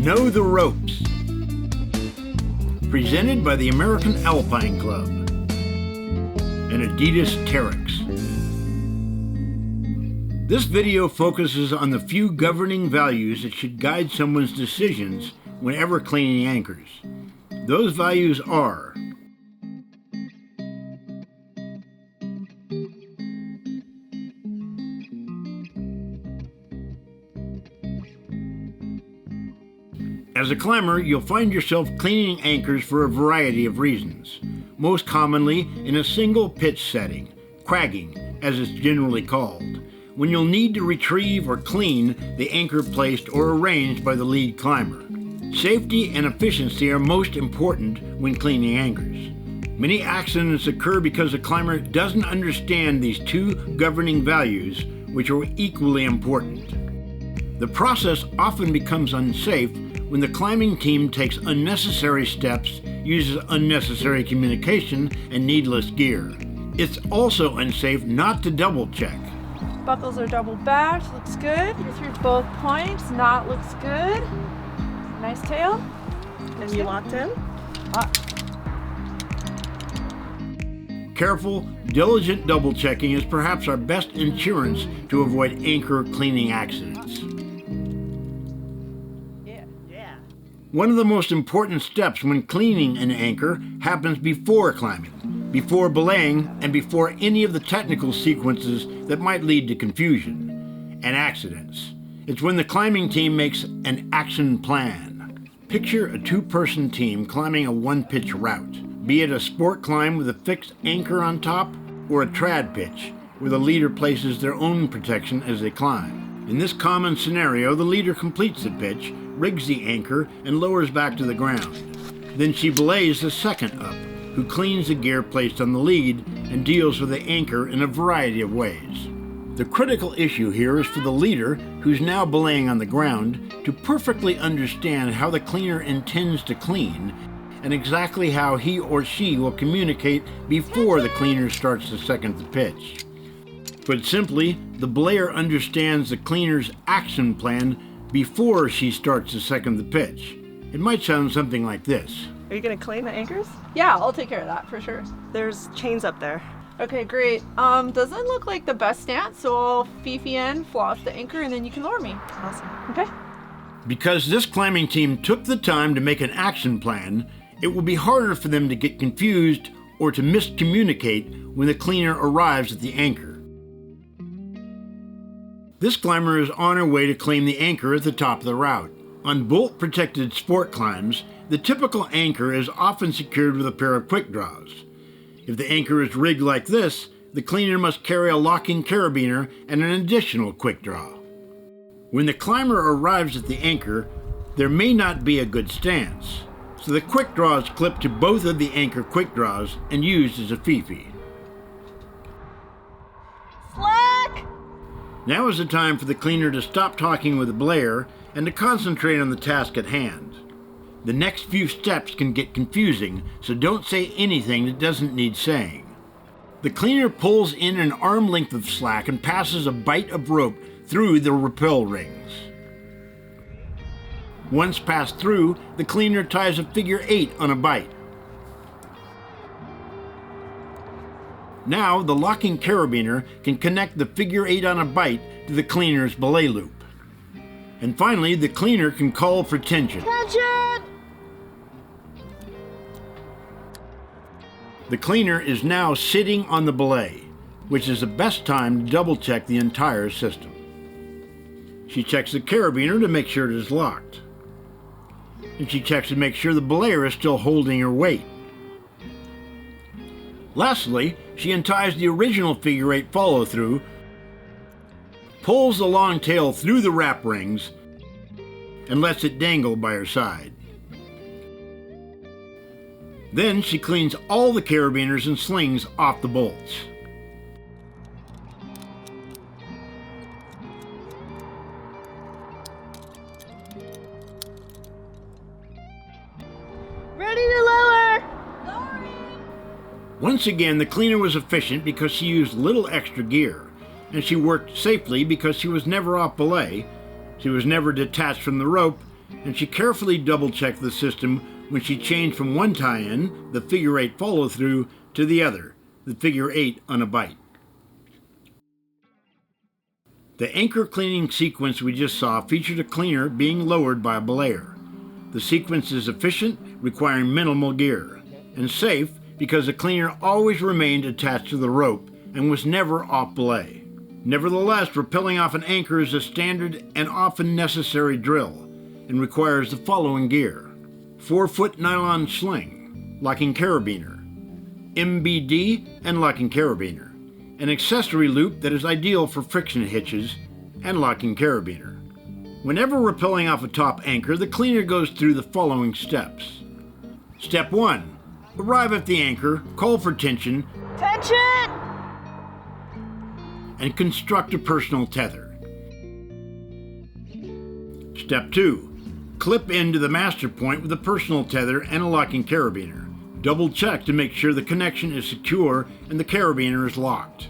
Know the Ropes. Presented by the American Alpine Club and Adidas Terex. This video focuses on the few governing values that should guide someone's decisions whenever cleaning anchors. Those values are: as a climber, you'll find yourself cleaning anchors for a variety of reasons, most commonly in a single pitch setting, cragging, as it's generally called, when you'll need to retrieve or clean the anchor placed or arranged by the lead climber. Safety and efficiency are most important when cleaning anchors. Many accidents occur because the climber doesn't understand these two governing values, which are equally important. The process often becomes unsafe when the climbing team takes unnecessary steps, uses unnecessary communication, and needless gear. It's also unsafe not to double check. Buckles are double backed, looks good. You're through both points, knot looks good. Nice tail. And you locked in? Careful, diligent double checking is perhaps our best insurance to avoid anchor cleaning accidents. One of the most important steps when cleaning an anchor happens before climbing, before belaying, and before any of the technical sequences that might lead to confusion and accidents. It's when the climbing team makes an action plan. Picture a two-person team climbing a one-pitch route, be it a sport climb with a fixed anchor on top or a trad pitch, where the leader places their own protection as they climb. In this common scenario, the leader completes the pitch, rigs the anchor, and lowers back to the ground. Then she belays the second up, who cleans the gear placed on the lead and deals with the anchor in a variety of ways. The critical issue here is for the leader, who's now belaying on the ground, to perfectly understand how the cleaner intends to clean and exactly how he or she will communicate before the cleaner starts to second the pitch. Put simply, the belayer understands the cleaner's action plan before she starts to second the pitch. It might sound something like this. Are you going to clean the anchors? Yeah, I'll take care of that for sure. There's chains up there. Okay, great. Doesn't look like the best stance, so I'll fifi in, floss the anchor, and then you can lower me. Awesome. Okay. Because this climbing team took the time to make an action plan, it will be harder for them to get confused or to miscommunicate when the cleaner arrives at the anchor. This climber is on her way to claim the anchor at the top of the route. On bolt-protected sport climbs, the typical anchor is often secured with a pair of quick draws. If the anchor is rigged like this, the cleaner must carry a locking carabiner and an additional quick draw. When the climber arrives at the anchor, there may not be a good stance, so the quick draw is clipped to both of the anchor quick draws and used as a fifi. Slack! Now is the time for the cleaner to stop talking with the belayer and to concentrate on the task at hand. The next few steps can get confusing, so don't say anything that doesn't need saying. The cleaner pulls in an arm length of slack and passes a bight of rope through the rappel rings. Once passed through, the cleaner ties a figure 8 on a bight. Now, the locking carabiner can connect the figure 8 on a bight to the cleaner's belay loop. And finally, the cleaner can call for tension. Tension! The cleaner is now sitting on the belay, which is the best time to double check the entire system. She checks the carabiner to make sure it is locked. And she checks to make sure the belayer is still holding her weight. Lastly, she unties the original figure 8 follow-through, pulls the long tail through the wrap rings, and lets it dangle by her side. Then she cleans all the carabiners and slings off the bolts. Ready to lower! Once again, the cleaner was efficient because she used little extra gear, and she worked safely because she was never off belay, she was never detached from the rope, and she carefully double-checked the system when she changed from one tie-in, the figure 8 follow-through, to the other, the figure 8 on a bite. The anchor cleaning sequence we just saw featured a cleaner being lowered by a belayer. The sequence is efficient, requiring minimal gear, and safe because the cleaner always remained attached to the rope and was never off belay. Nevertheless, rappelling off an anchor is a standard and often necessary drill and requires the following gear: 4-foot nylon sling, locking carabiner, MBD and locking carabiner, an accessory loop that is ideal for friction hitches, and locking carabiner. Whenever rappelling off a top anchor, the cleaner goes through the following steps. Step 1. Arrive at the anchor, call for tension, Tension! and construct a personal tether. Step 2. Clip into the master point with a personal tether and a locking carabiner. Double check to make sure the connection is secure and the carabiner is locked.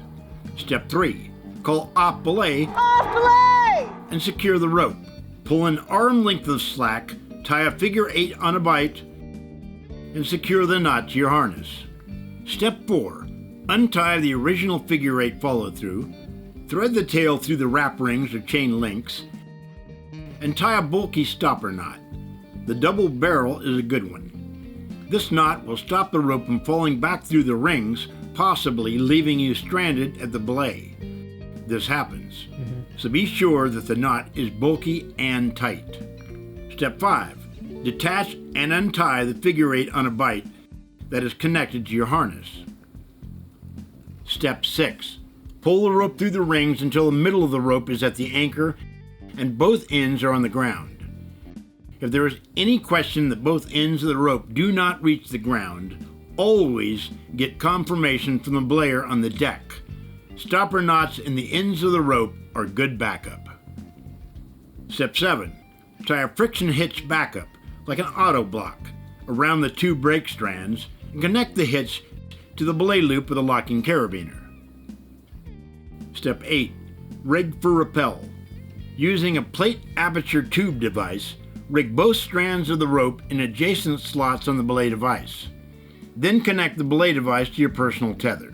Step 3. Call off belay Off belay! and secure the rope. Pull an arm length of slack, tie a figure 8 on a bite, and secure the knot to your harness. Step 4. Untie the original figure 8 follow-through, thread the tail through the wrap rings or chain links, and tie a bulky stopper knot. The double barrel is a good one. This knot will stop the rope from falling back through the rings, possibly leaving you stranded at the belay. This happens, so be sure that the knot is bulky and tight. Step 5. Detach and untie the figure 8 on a bite that is connected to your harness. Step 6. Pull the rope through the rings until the middle of the rope is at the anchor and both ends are on the ground. If there is any question that both ends of the rope do not reach the ground, always get confirmation from the belayer on the deck. Stopper knots in the ends of the rope are good backup. Step 7. Tie a friction hitch backup, like an auto block, around the 2 brake strands and connect the hitch to the belay loop with a locking carabiner. Step 8. Rig for rappel. Using a plate aperture tube device, rig both strands of the rope in adjacent slots on the belay device. Then connect the belay device to your personal tether.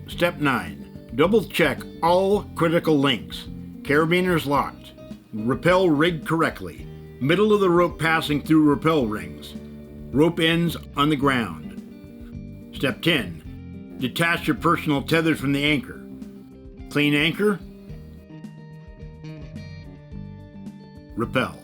Step 9. Double check all critical links. Carabiners locked. Rappel rigged correctly. Middle of the rope passing through rappel rings. Rope ends on the ground. Step 10. Detach your personal tether from the anchor. Clean anchor. Rappel.